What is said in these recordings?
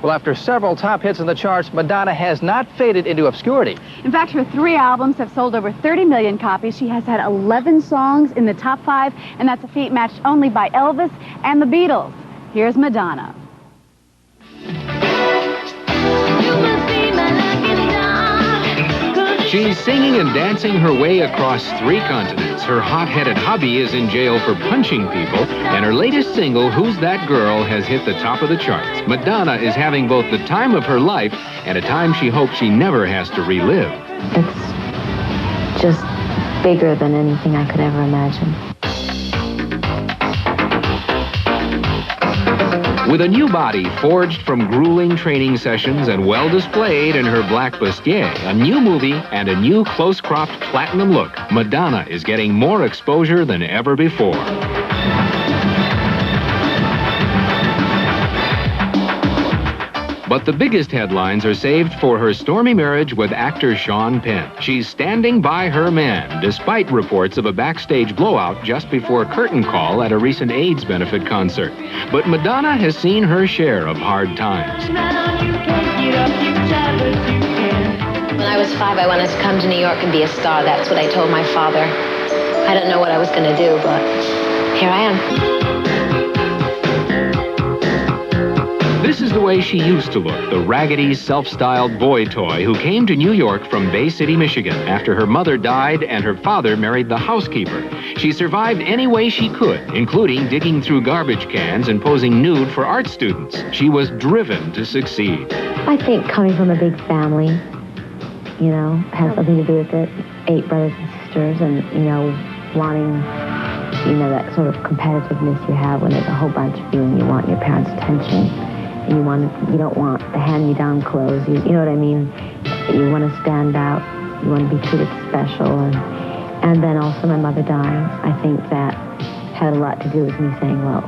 Well, after several top hits in the charts, Madonna has not faded into obscurity. In fact, her 3 albums have sold over 30 million copies. She has had 11 songs in the top 5, and that's a feat matched only by Elvis and the Beatles. Here's Madonna. She's singing and dancing her way across 3 continents. Her hot-headed hubby is in jail for punching people, and her latest single, Who's That Girl, has hit the top of the charts. Madonna is having both the time of her life and a time she hopes she never has to relive. It's just bigger than anything I could ever imagine. With a new body forged from grueling training sessions and well displayed in her black bustier, a new movie, and a new close-cropped platinum look, Madonna is getting more exposure than ever before. But the biggest headlines are saved for her stormy marriage with actor Sean Penn. She's standing by her man, despite reports of a backstage blowout just before curtain call at a recent AIDS benefit concert. But Madonna has seen her share of hard times. When I was 5, I wanted to come to New York and be a star. That's what I told my father. I didn't know what I was going to do, but here I am. This is the way she used to look, the raggedy, self-styled boy toy who came to New York from Bay City, Michigan, after her mother died and her father married the housekeeper. She survived any way she could, including digging through garbage cans and posing nude for art students. She was driven to succeed. I think coming from a big family, has something to do with it. 8 brothers and sisters, and, wanting, that sort of competitiveness you have when there's a whole bunch of you and you want your parents' attention. And you don't want the hand-me-down clothes. You know what I mean? You want to stand out. You want to be treated special. And then also my mother dying. I think that had a lot to do with me saying, well,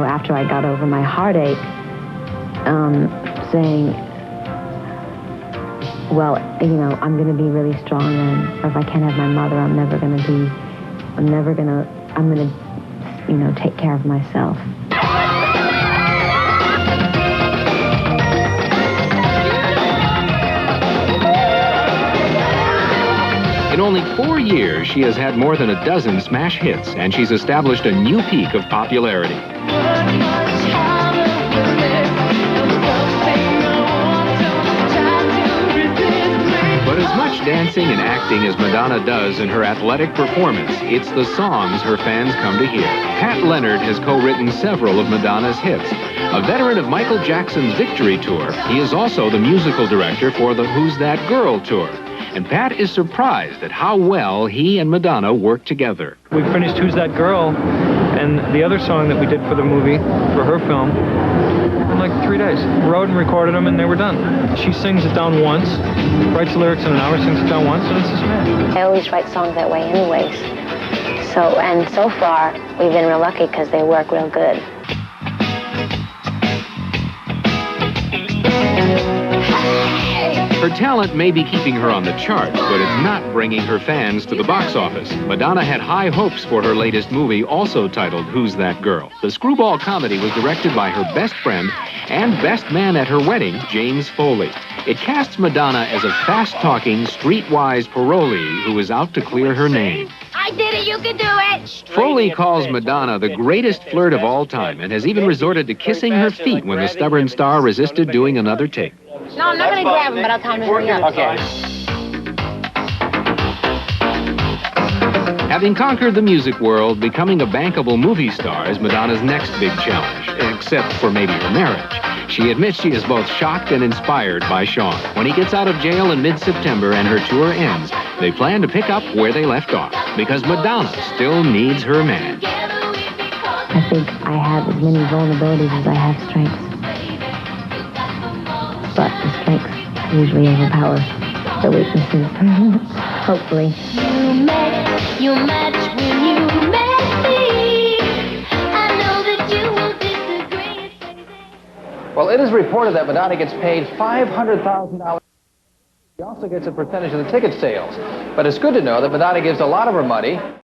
after I got over my heartache, saying, well, I'm going to be really strong then. Or if I can't have my mother, I'm going to, take care of myself. In only 4 years, she has had more than a dozen smash hits, and she's established a new peak of popularity. But as much dancing and acting as Madonna does in her athletic performance, it's the songs her fans come to hear. Pat Leonard has co-written several of Madonna's hits. A veteran of Michael Jackson's Victory Tour, he is also the musical director for the Who's That Girl tour. And Pat is surprised at how well he and Madonna work together. We finished Who's That Girl and the other song that we did for the movie, for her film, in like 3 days. Wrote and recorded them and they were done. She sings it down once, writes the lyrics in an hour, sings it down once, and it's a smash. I always write songs that way anyways. So far, we've been real lucky because they work real good. Her talent may be keeping her on the charts, but it's not bringing her fans to the box office. Madonna had high hopes for her latest movie, also titled Who's That Girl? The screwball comedy was directed by her best friend and best man at her wedding, James Foley. It casts Madonna as a fast-talking, streetwise parolee who is out to clear her name. I did it, you can do it! Foley calls Madonna the greatest flirt of all time and has even resorted to kissing her feet when the stubborn star resisted doing another take. No, I'm not going to grab him, but I'll tell him to hurry up. Okay. Having conquered the music world, becoming a bankable movie star is Madonna's next big challenge, except for maybe her marriage. She admits she is both shocked and inspired by Sean. When he gets out of jail in mid-September and her tour ends, they plan to pick up where they left off, because Madonna still needs her man. I think I have as many vulnerabilities as I have strengths. But the strengths usually overpower the weaknesses. Hopefully. You match when you met me. I know that you will disagree. Well, it is reported that Madonna gets paid $500,000. She also gets a percentage of the ticket sales. But it's good to know that Madonna gives a lot of her money